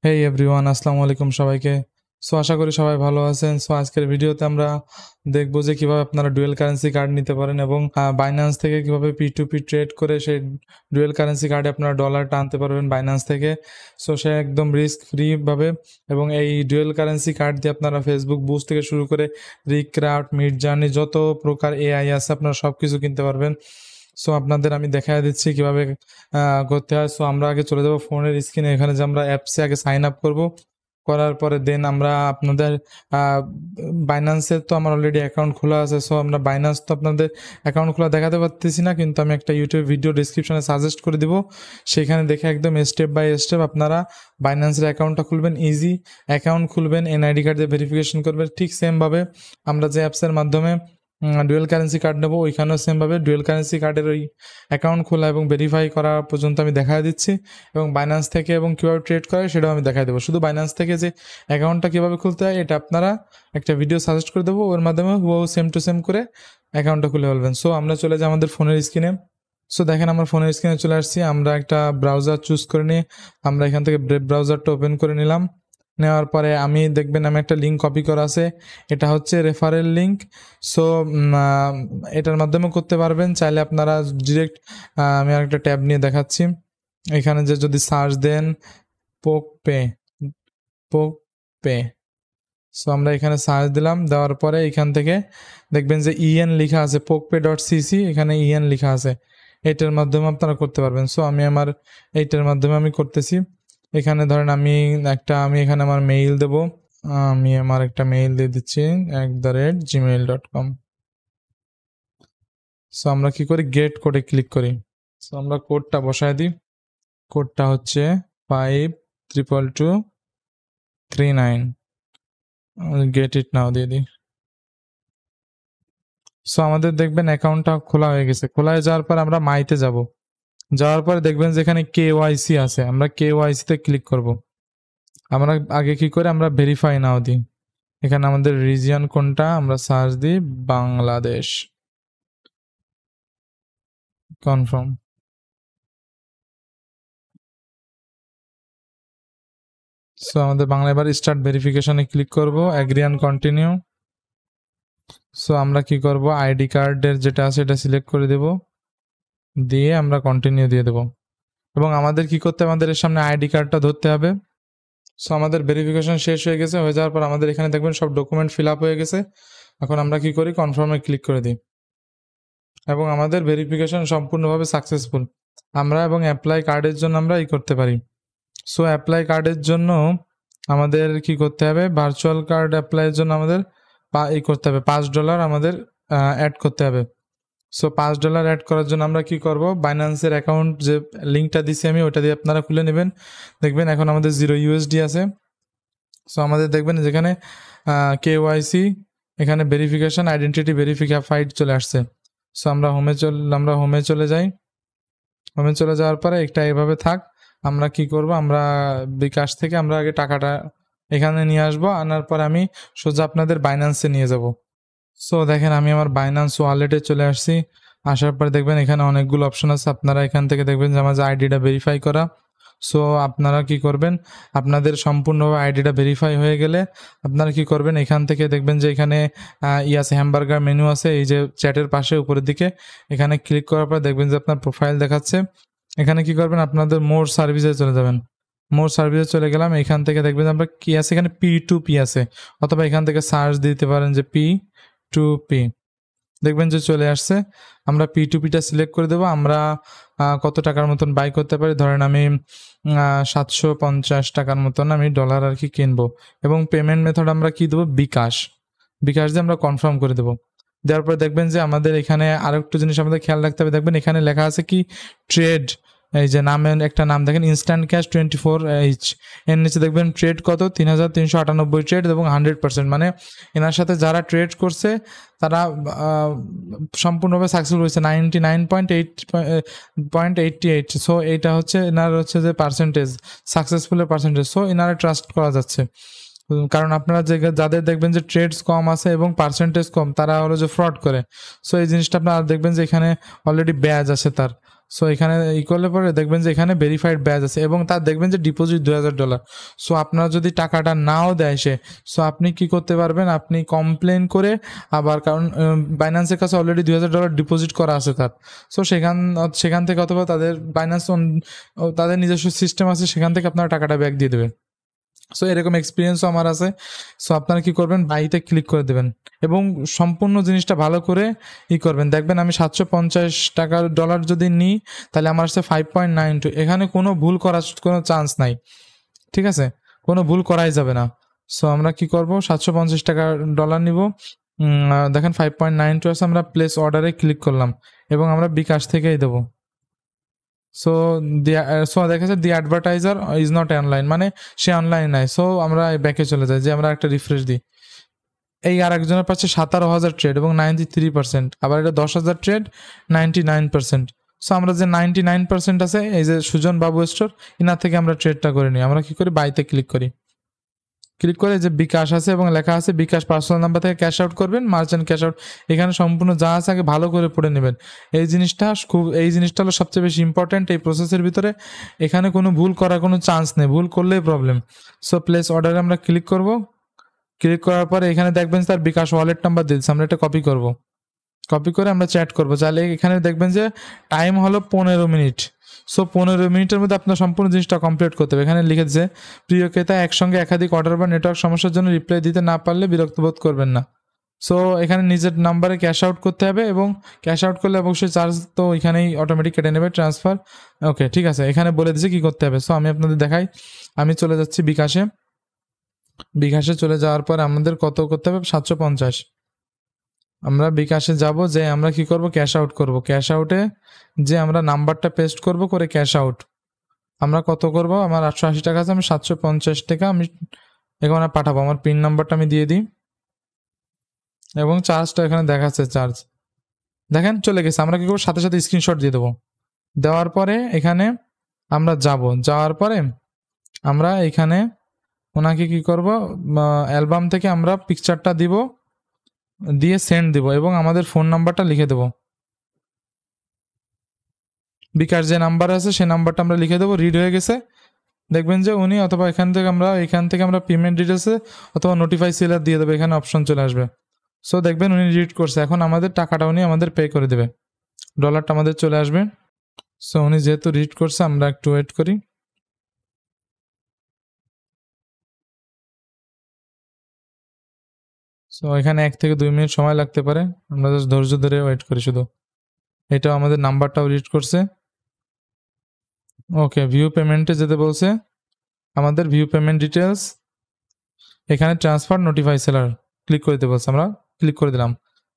হেই everyone, আসসালামু আলাইকুম সবাইকে। আশা করি সবাই ভালো আছেন। আজকের ভিডিওতে আমরা দেখব যে কিভাবে আপনারা ডুয়েল কারেন্সি কার্ড নিতে পারেন এবং বাইন্যান্স থেকে কিভাবে P2P ট্রেড করে সেই ডুয়েল কারেন্সি কার্ডে আপনারা ডলারটা আনতে পারবেন বাইন্যান্স থেকে। সে একদম রিস্ক ফ্রি ভাবে, এবং এই ডুয়েল কারেন্সি কার্ড দিয়ে আপনারা ফেসবুক বুস্ট থেকে শুরু করে রিক্রাফট, মিডজার্নি যত প্রকার AI আছে আপনারা সবকিছু কিনতে পারবেন। আপনাদের আমি দেখায় দিচ্ছি কিভাবে করতে হয়। আমরা আগে চলে যাব ফোনের স্ক্রিনে। এখানে যে আমরা অ্যাপসে আগে সাইন আপ করব, করার পরে দেন আমরা আপনাদের বাইন্যান্সের তো আমার অলরেডি অ্যাকাউন্ট খোলা আছে। আমরা বাইন্যান্স তো আপনাদের অ্যাকাউন্ট খোলা দেখাতে পারতেছি না, কিন্তু আমি একটা ইউটিউব ভিডিও ডিসক্রিপশনে সাজেস্ট করে দিব, সেখানে দেখে একদম স্টেপ বাই স্টেপ আপনারা বাইন্যান্সের অ্যাকাউন্টটা খুলবেন। ইজি অ্যাকাউন্ট খুলবেন, NID কার্ড দিয়ে ভেরিফিকেশন করবেন। ঠিক সেমভাবে আমরা যে অ্যাপসের মাধ্যমে ডুয়েল কারেন্সি কার্ড নেবো, ওইখানেও সেমভাবে ডুয়েল কারেন্সি কার্ডের ওই অ্যাকাউন্ট খোলা এবং ভেরিফাই করা পর্যন্ত আমি দেখায় দিচ্ছি, এবং বাইন্যান্স থেকে এবং কীভাবে ট্রেড করে সেটাও আমি দেখাই দেবো। শুধু বাইন্যান্স থেকে যে অ্যাকাউন্টটা কীভাবে খুলতে হয় এটা আপনারা একটা ভিডিও সাজেস্ট করে দেবো, ওর মাধ্যমে ও সেম টু সেম করে অ্যাকাউন্টটা খুলে ফেলবেন। আমরা চলে যাই আমাদের ফোনের স্ক্রিনে। দেখেন আমার ফোনের স্ক্রিনে চলে আসছি। আমরা একটা ব্রাউজার চুজ করে নিয়ে আমরা এখান থেকে ব্রেভ ব্রাউজারটা ওপেন করে নিলাম। নেওয়ার পরে আমি দেখবেন আমি একটা লিঙ্ক কপি করা আছে, এটা হচ্ছে রেফারেল লিঙ্ক। এটার মাধ্যমে করতে পারবেন। চাইলে আপনারা ডিরেক্ট আমি আরেকটা ট্যাব নিয়ে দেখাচ্ছি। এখানে যে যদি সার্চ দেন পোকপে, আমরা এখানে সার্চ দিলাম, দেওয়ার পরে এখান থেকে দেখবেন যে EN লেখা আছে, pokpay.cc, এখানে EN লেখা আছে। এটার মাধ্যমে আপনারা করতে পারবেন। আমি আমার এইটার মাধ্যমে আমি করতেছি। এখানে ধরেন আমি এখানে আমার মেইল দেব। আমি আমার একটা মেইল দিয়ে দিচ্ছি @gmail.com। আমরা কি করি, গেট কোডে ক্লিক করি। আমরা কোডটা বসায় দিই। কোডটা হচ্ছে 522239। গেট ইট নাও দিয়ে দিই। আমাদের দেখবেন অ্যাকাউন্টটা খোলা হয়ে গেছে। খোলা হয়ে যাওয়ার পর আমরা মাইতে যাব। যাওয়ার পরে দেখবেন যে এখানে KYC আছে, আমরা KYC তে ক্লিক করব। আমরা আগে কি করে আমরা ভেরিফাই নাও দিই। এখানে আমাদের রিজিয়ন কোনটা, আমরা সার্চ দিই বাংলাদেশ, কনফার্ম। আমাদের বাংলা, এবার স্টার্ট ভেরিফিকেশনে ক্লিক করব, অ্যাগ্রি অ্যান্ড কন্টিনিউ। আমরা কি করব, আইডি কার্ডের যেটা আছে এটা সিলেক্ট করে দেব, দিয়ে আমরা কন্টিনিউ দিয়ে দেব। এবং আমাদের কি করতে হবে, আমাদের এর সামনে আইডি কার্ডটা ধরতে হবে। আমাদের ভেরিফিকেশন শেষ হয়ে গেছে। হয়ে যাওয়ার পর আমাদের এখানে দেখবেন সব ডকুমেন্ট ফিল আপ হয়ে গেছে। এখন আমরা কি করি, কনফার্মে ক্লিক করে দিই, এবং আমাদের ভেরিফিকেশন সম্পূর্ণভাবে সাকসেসফুল। আমরা এবং অ্যাপ্লাই কার্ডের জন্য আমরা করতে পারি। অ্যাপ্লাই কার্ডের জন্য আমাদের কি করতে হবে, ভার্চুয়াল কার্ড অ্যাপ্লাইয়ের জন্য আমাদের করতে হবে $5 আমাদের অ্যাড করতে হবে। $5 অ্যাড করার জন্য আমরা কি করব, বাইন্যান্সের অ্যাকাউন্ট যে লিঙ্কটা দিছি আমি, ওটা দিয়ে আপনারা খুলে নেবেন। দেখবেন এখন আমাদের $0 আছে। আমাদের দেখবেন যেখানে KYC, এখানে ভেরিফিকেশন, আইডেন্টিটি ভেরিফাইড চলে আসছে। আমরা হোমে চলে যাই। হোমে চলে যাওয়ার পরে একটা এভাবে থাক। আমরা কি করব, আমরা বিকাশ থেকে আমরা আগে টাকাটা এখানে নিয়ে আসবো। আনার পর আমি সোজা আপনাদের বাইন্যান্সে নিয়ে যাব। দেখেন আমি আমার বাইন্যান্স ওয়ালেটে চলে আসছি। আসার পর দেখবেন এখানে অনেকগুলো অপশন আছে। আপনারা এখান থেকে দেখবেন যে আমার আইডিটা ভেরিফাই করা। আপনারা কি করবেন, আপনাদের সম্পূর্ণভাবে আইডিটা ভেরিফাই হয়ে গেলে আপনারা কি করবেন, এখান থেকে দেখবেন যে এখানে আছে হ্যামবার্গার মেনু আছে, এই যে চ্যাটের পাশে উপরের দিকে। এখানে ক্লিক করার পর দেখবেন যে আপনার প্রোফাইল দেখাচ্ছে। এখানে কি করবেন, আপনাদের মোর সার্ভিসে চলে যাবেন। মোর সার্ভিসে চলে গেলাম। এখান থেকে দেখবেন আমরা কি আছে, এখানে P2P আছে, অথবা এখান থেকে সার্চ দিতে পারেন যে P2P, দেখবেন যে চলে আসছে। আমরা P2Pটা সিলেক্ট করে দেবো। আমরা কত টাকার মতন বাই করতে পারি, ধরেন আমি 750 টাকার মতন আমি ডলার আর কি কিনবো। এবং পেমেন্ট মেথড আমরা কি দেবো, বিকাশ দিয়ে আমরা কনফার্ম করে দেবো। দেওয়ার পর দেখবেন যে আমাদের এখানে আরেকটু জিনিস আমাদের খেয়াল রাখতে হবে। দেখবেন এখানে লেখা আছে কি ট্রেড, এই যে নামের একটা নাম দেখেন, ইনস্ট্যান্ট ক্যাশ 24H। এর নিচে দেখবেন ট্রেড কত, 3398 ট্রেড এবং 100%, মানে এনার সাথে যারা ট্রেড করছে তারা সম্পূর্ণভাবে সাকসেসফুল হয়েছে 99.88। এইটা হচ্ছে এনার হচ্ছে যে পার্সেন্টেজ, সাকসেসফুলের পার্সেন্টেজ। এনারা ট্রাস্ট করা যাচ্ছে, কারণ আপনারা যাদের দেখবেন যে ট্রেডস কম আছে এবং পার্সেন্টেজ কম, তারা হলো যে ফ্রড করে। এই জিনিসটা আপনারা দেখবেন যে এখানে অলরেডি ব্যাজ আছে তার। সো এখানে করলে পরে দেখবেন যে এখানে ভেরিফাইড ব্যাচ আছে এবং তার দেখবেন যে ডিপোজিট $2000। সো আপনার যদি টাকাটা নাও দেয় সে, সো আপনি কি করতে পারবেন, আপনি কমপ্লেন করে আবার, কারণ বাইন্যান্সের কাছে অলরেডি $2000 ডিপোজিট করা আছে তার। সো সেখান থেকে অথবা তাদের বাইন্যান্স তাদের নিজস্ব সিস্টেম আছে, সেখান থেকে আপনার টাকাটা ব্যাক দিয়ে দেবে। সো এরকম এক্সপিরিয়েন্সও আমার আছে। সো আপনারা কি করবেন, বাইতে ক্লিক করে দেবেন এবং সম্পূর্ণ জিনিসটা ভালো করে করবেন। দেখবেন আমি $750 যদি নিই তাহলে আমার আসছে 5.92। এখানে কোনো ভুল করার কোনো চান্স নাই, ঠিক আছে, কোনো ভুল করাই যাবে না। সো আমরা কি করব, $750 নিব। দেখেন 5.92 আছে, আমরা প্লেস অর্ডারে ক্লিক করলাম এবং আমরা বিকাশ থেকেই দেবো। সো দেখা যাচ্ছে দি অ্যাডভার্টাইজার ইজ নট অনলাইন, মানে সে অনলাইন নাই। সো আমরা ব্যাকে চলে যাই, যে আমরা একটা রিফ্রেশ দিই। এই আর একজনের পাচ্ছে 17,000 ট্রেড এবং 93%, আবার এটা 10,000 ট্রেড 99%। সো আমরা যে 99% আছে, এই যে সুজন বাবু স্টোর, এনার থেকে আমরা ট্রেডটা করে নিই। আমরা কি করি, বাইতে ক্লিক করি, ক্লিক করে যে বিকাশ আছে এবং লেখা আছে বিকাশ পার্সোনাল নাম্বার থেকে ক্যাশ আউট করবেন, মার্চেন্ট ক্যাশ আউট। এখানে সম্পূর্ণ যা আছে আগে ভালো করে পড়ে নেবেন। এই জিনিসটা হলো সবচেয়ে বেশি ইম্পর্ট্যান্ট এই প্রসেসের ভিতরে। এখানে কোনো ভুল করার কোনো চান্স নেই, ভুল করলেই প্রবলেম। সো প্লেস অর্ডারে আমরা ক্লিক করব। ক্লিক করার পরে এখানে দেখবেন তার বিকাশ ওয়ালেট নাম্বার দিয়েছে, আমরা এটা কপি করব। কপি করে আমরা চ্যাট করবো। তাহলে এখানে দেখবেন যে টাইম হলো 15 মিনিট। সো 15 মিনিটের মধ্যে আপনার সম্পূর্ণ জিনিসটা কমপ্লিট করতে হবে। এখানে লিখেছে, প্রিয় ক্রেতা, একসঙ্গে একাধিক অর্ডার বা নেটওয়ার্ক সমস্যার জন্য রিপ্লাই দিতে না পারলে বিরক্ত বোধ করবেন না। সো এখানে নিজের নাম্বারে ক্যাশ আউট করতে হবে এবং ক্যাশ আউট করলে অবশ্যই চার্জ তো এখানেই অটোমেটিক কেটে নেবে, ট্রান্সফার। ওকে, ঠিক আছে, এখানে বলে দিচ্ছে কি করতে হবে। সো আমি আপনাদের দেখাই, আমি চলে যাচ্ছি বিকাশে। বিকাশে চলে যাওয়ার পর আমাদের কত করতে হবে, 750। আমরা বিকাশে যাব, যে আমরা কি করব, ক্যাশ আউট করব। ক্যাশ আউটে যে আমরা নাম্বারটা পেস্ট করব, করে ক্যাশ আউট আমরা কত করব, আমার 880 টাকা আছে, আমি 750 টাকা আমি এখানে পাঠাবো। আমার পিন নাম্বারটা আমি দিয়ে দিই এবং চার্জটা এখানে দেখাচ্ছে, চার্জ দেখেন চলে গেছে। আমরা কি করবো, সাথে সাথে স্ক্রিনশট দিয়ে দেবো। দেওয়ার পরে এখানে আমরা যাওয়ার পরে আমরা এখানে ওনাকে কি করব, অ্যালবাম থেকে আমরা পিকচারটা দিব, দিয়ে সেন্ড দিব এবং আমাদের ফোন নাম্বারটা লিখে দেবো। বিকাশ যে নাম্বার আছে সেই নাম্বারটা আমরা লিখে দেবো। রিড হয়ে গেছে, দেখবেন যে উনি, অথবা এখান থেকে আমরা পেমেন্ট ডিটেলসে অথবা নোটিফাই সেলার দিয়ে দেবো, এখানে অপশন চলে আসবে। সো দেখবেন উনি রিড করছে, এখন আমাদের টাকাটা উনি আমাদের পে করে দেবে, ডলারটা আমাদের চলে আসবে। সো উনি যেহেতু রিড করছে, আমরা একটু ওয়েট করি। সো এখানে 1 থেকে 2 মিনিট সময় লাগতে পারে, আমরা জাস্ট ধৈর্য ধরে ওয়েট করি শুধু। এটাও আমাদের নাম্বারটাও রিড করছে। ওকে, ভিউ পেমেন্টে যেতে বলছে, আমাদের ভিউ পেমেন্ট ডিটেলস, এখানে ট্রান্সফার নোটিফাই সেলার ক্লিক করে দিতে বলছে, আমরা ক্লিক করে দিলাম।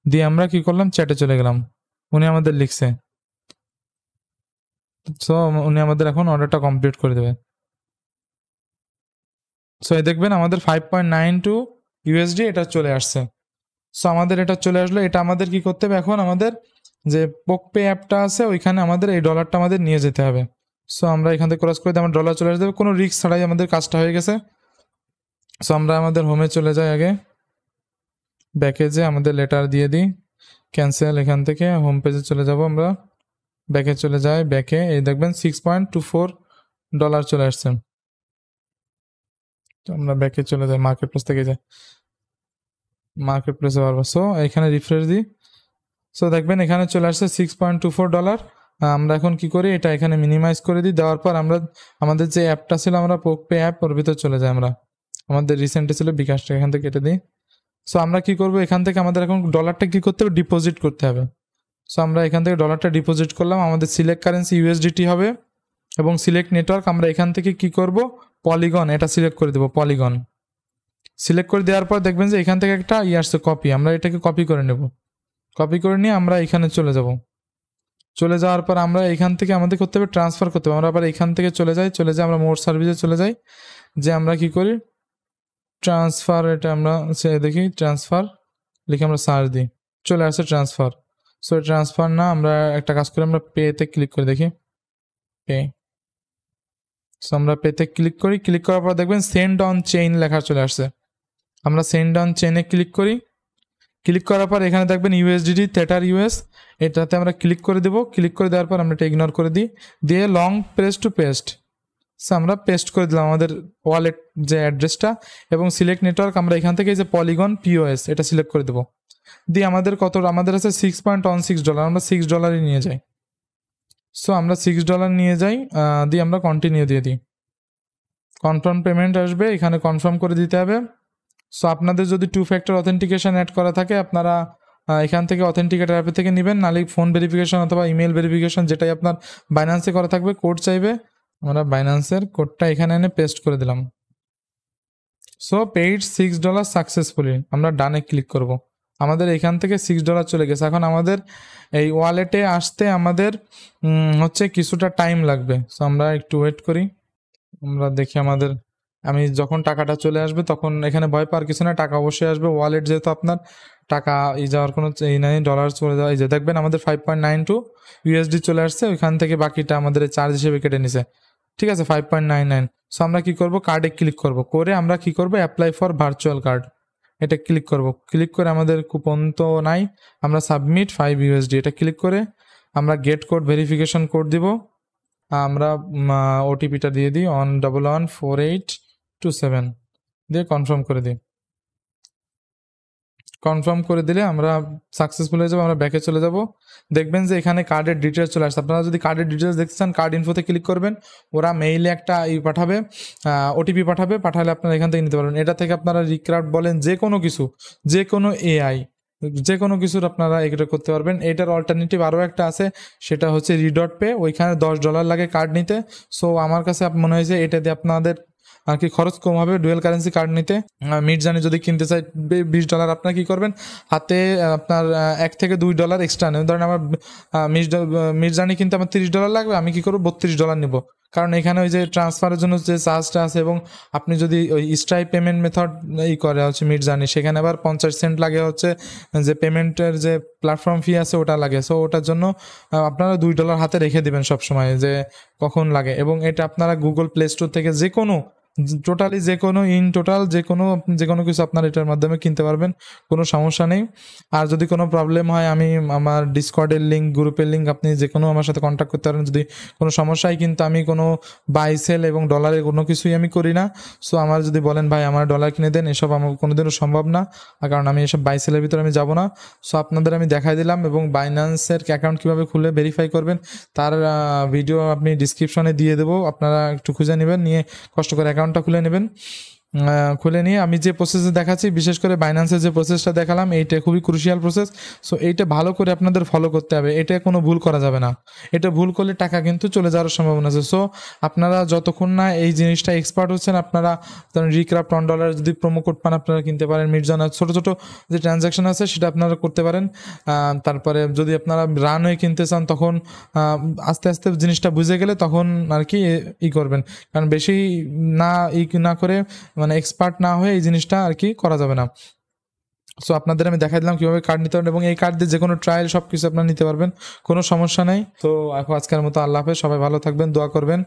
দিয়ে আমরা কি করলাম, চ্যাটে চলে গেলাম। উনি আমাদের লিখছে, সো উনি আমাদের এখন অর্ডারটা কমপ্লিট করে দেবে। সো এই দেখবেন আমাদের 5.92 USD এটা চলে আসছে। সো আমাদের এটা চলে আসলো। এটা আমাদের কি করতে হবে, এখন আমাদের যে পোকপে অ্যাপটা আছে ওইখানে আমাদের এই ডলারটা আমাদের নিয়ে যেতে হবে। সো আমরা এখান থেকে ক্রস করে দিয়ে আমার ডলার চলে আসবে, কোনো রিস্ক ছাড়াই আমাদের কাজটা হয়ে গেছে। সো আমরা আমাদের হোমে চলে যাই, আগে ব্যাকে যে আমাদের লেটার দিয়ে দিই ক্যান্সেল। এখান থেকে হোম পেজে চলে যাব, আমরা ব্যাকে চলে যাই। ব্যাকে এই দেখবেন $6.24 চলে আসছে। তো আমরা ব্যাকে চলে যাই, মার্কেট প্লেস থেকে যাই, মার্কেট প্লেসে পারবো। সো এখানে রিফ্রেশ দিই। সো দেখবেন এখানে চলে আসছে $6.24। আমরা এখন কি করি, এটা এখানে মিনিমাইজ করে দিই। দেওয়ার পর আমরা আমাদের যে অ্যাপটা ছিল, আমরা পোকপে অ্যাপ, ওর ভিতর চলে যাই। আমরা আমাদের রিসেন্টে ছিল বিকাশটা, এখান থেকে কেটে দিই। সো আমরা কি করব, এখান থেকে আমাদের এখন ডলারটা কি করতে হবে, ডিপোজিট করতে হবে। সো আমরা এখান থেকে ডলারটা ডিপোজিট করলাম। আমাদের সিলেক্ট কারেন্সি USDT হবে এবং সিলেক্ট নেটওয়ার্ক, আমরা এখান থেকে কি করব, পলিগন, এটা সিলেক্ট করে দেবো। পলিগন সিলেক্ট করে দেওয়ার পর দেখবেন যে এখান থেকে একটা আসছে কপি, আমরা এটাকে কপি করে নেব। কপি করে নিয়ে আমরা এখানে চলে যাব। চলে যাওয়ার পর আমরা এখান থেকে আমাদের করতে হবে ট্রান্সফার করতে হবে। আমরা আবার এখান থেকে চলে যাই আমরা মোর সার্ভিসে চলে যাই, যে আমরা কি করি, ট্রান্সফার, এটা আমরা দেখি ট্রান্সফার লিখে আমরা সার্চ দিই, চলে আসছে ট্রান্সফার। সো ট্রান্সফার না, আমরা একটা কাজ করি, আমরা পেতে ক্লিক করে দেখি, পে। সো আমরা পেতে ক্লিক করি, ক্লিক করার পর দেখবেন সেন্ড অন চেইন লেখা চলে আসছে। আমরা সেন্ড অন চেইনে ক্লিক করি। ক্লিক করার পর এখানে দেখবেন ইউএসডিটি থেটার ইউএস, এটাতে আমরা ক্লিক করে দেবো। ক্লিক করে দেওয়ার পর আমরা এটা ইগনোর করে দিই, দিয়ে long press to paste, so আমরা পেস্ট করে দিলাম আমাদের ওয়ালেট যে অ্যাড্রেসটা, এবং সিলেক্ট নেটওয়ার্ক আমরা এখান থেকে যে পলিগন পিওএস এটা সিলেক্ট করে দেবো। দিয়ে আমাদের আমাদের আছে $6.16, আমরা $6 নিয়ে যাই। সো আমরা $6 নিয়ে যাই, দিয়ে আমরা কন্টিনিউ দিয়ে দিই। কনফার্ম পেমেন্ট আসবে, এখানে কনফার্ম করে দিতে হবে। সো আপনাদের যদি 2 ফ্যাক্টর অথেন্টিকেশন অ্যাড করা থাকে আপনারা এখান থেকে অথেন্টিকেটর অ্যাপ থেকে নেবেন, নালে ফোন ভেরিফিকেশন অথবা ইমেল ভেরিফিকেশন যেটাই আপনার বাইন্যান্সে করা থাকবে, কোড চাইবে, আমরা বাইন্যান্সের কোডটা এখানে এনে পেস্ট করে দিলাম। সো পেইড $6 সাকসেসফুলি, আমরা ডানে ক্লিক করব। আমাদের এখান থেকে $6 চলে গেছে। এখন আমাদের এই ওয়ালেটে আসতে আমাদের হচ্ছে কিছুটা টাইম লাগবে। সো আমরা একটু ওয়েট করি, আমরা দেখি আমাদের আমি যখন টাকাটা চলে আসবে তখন এখানে ভয় পাওয়ার কিছু না, টাকা অবশ্যই আসবে। ওয়ালেট যেহেতু আপনার টাকা যাওয়ার কোনো এই নাই, ডলার চলে যাওয়া, এই যে দেখবেন আমাদের 5.92 USD চলে আসছে, ওইখান থেকে বাকিটা আমাদের চার্জ হিসেবে কেটে নিছে। ঠিক আছে, 5.99। সো আমরা কি করব, কার্ডে ক্লিক করব, করে আমরা কি করব, অ্যাপ্লাই ফর ভার্চুয়াল কার্ড এটা ক্লিক করব। ক্লিক করে আমাদের কুপন তো নাই, আমরা সাবমিট 5 USD এটা ক্লিক করে আমরা গেট কোড ভেরিফিকেশন কোড দিব, আমরা ওটিপিটা দিয়ে দিই 1114827, দিয়ে কনফার্ম করে দিই। কনফার্ম করে দিলে আমরা সাকসেসফুল হয়ে যাবো। আমরা ব্যাকে চলে যাব, দেখবেন যে এখানে কার্ডের ডিটেলস চলে আসছে। আপনারা যদি কার্ডের ডিটেলস দেখতে চান কার্ড ইনফোতে ক্লিক করবেন, ওরা মেইলে একটা পাঠাবে, ওটিপি পাঠালে আপনারা এখান থেকে নিতে পারবেন। এটা থেকে আপনারা রিক্রাফট বলেন যে কোনো কিছু, যে কোনো এআই, যে কোনো কিছুর আপনারা এটা করতে পারবেন। এটার অল্টারনেটিভ আরও একটা আছে, সেটা হচ্ছে রিডট পে, ওইখানে $10 লাগে কার্ড নিতে। সো আমার কাছে মনে হয়েছে এটা দিয়ে আপনাদের আর কি খরচ কম হবে ডুয়েল কারেন্সি কার্ড নিতে। মির্জানি যদি কিনতে চাই $20, আপনার কি করবেন, হাতে আপনার $1 থেকে $2 এক্সট্রা নেবেন। ধরেন আমার মির্জানি কিনতে আমার $30 লাগবে, আমি কি করবো $32 নিব, কারণ এখানে ওই যে ট্রান্সফারের জন্য যে চার্জটা আছে, এবং আপনি যদি ওই স্ট্রাইপ পেমেন্ট মেথড করে হচ্ছে মির্জানি, সেখানে আবার 50 সেন্ট লাগে হচ্ছে যে পেমেন্টের যে প্ল্যাটফর্ম ফি আছে ওটা লাগে। সো ওটার জন্য আপনারা $2 হাতে রেখে দিবেন সবসময় যে কখন লাগে। এবং এটা আপনারা গুগল প্লে স্টোর থেকে যে কোনো টোটালি যে কোনো যে কোনো কিছু আপনারা এটার মাধ্যমে কিনতে পারবেন, কোনো সমস্যা নেই। আর যদি কোনো প্রবলেম হয় আমি আমার ডিসকর্ডের লিঙ্ক, গ্রুপের লিঙ্ক, আপনি যে কোনো আমার সাথে কন্ট্যাক্ট করতে পারেন যদি কোনো সমস্যা হয়। কিন্তু আমি কোনো বাই সেল এবং ডলারের কোনো কিছুই আমি করি না। সো আমার যদি বলেন ভাই আমার ডলার কিনে দেন, এসব আমার কোনোদিনও সম্ভব না, কারণ আমি এসব বাই সেলের ভিতরে আমি যাব না। সো আপনাদের আমি দেখাই দিলাম, এবং বাইন্যান্সের অ্যাকাউন্ট কীভাবে খুলে ভেরিফাই করবেন তার ভিডিও আপনি ডিসক্রিপশনে দিয়ে দেবো, আপনারা একটু খুঁজে নেবেন, নিয়ে কষ্ট করে অ্যাকাউন্টটা খুলে নেবেন। খুলে নিয়ে আমি যে প্রসেসে দেখাচ্ছি, বিশেষ করে বাইন্যান্সের যে প্রসেসটা দেখালাম, এইটা খুবই ক্রুশিয়াল প্রসেস। সো এইটা ভালো করে আপনাদের ফলো করতে হবে, এটা কোনো ভুল করা যাবে না। এটা ভুল করলে টাকা কিন্তু চলে যাওয়ার সম্ভাবনা আছে। সো আপনারা যতক্ষণ না এই জিনিসটা এক্সপার্ট হচ্ছেন, আপনারা ধরেন রিক্রাফট $1 যদি প্রোমো কোড পান আপনারা কিনতে পারেন। মির্জানা ছোটো ছোটো যে ট্রানজ্যাকশন আছে সেটা আপনারা করতে পারেন। তারপরে যদি আপনারা রান হয়ে কিনতে চান, তখন আস্তে আস্তে জিনিসটা বুঝে গেলে তখন আর কি করবেন, কারণ বেশি না করে মানে এক্সপার্ট না হয়ে এই জিনিসটা আর কি করা যাবে না। সো আপনাদের আমি দেখাই দিলাম কীভাবে কার্ড নিতে পারেন, এবং এই কার্ড দিয়ে যে কোনো ট্রায়াল সব কিছু আপনারা নিতে পারবেন, কোনো সমস্যা নেই। তো এখন আজকের মতো আল্লাহ হাফেজ, সবাই ভালো থাকবেন, দোয়া করবেন।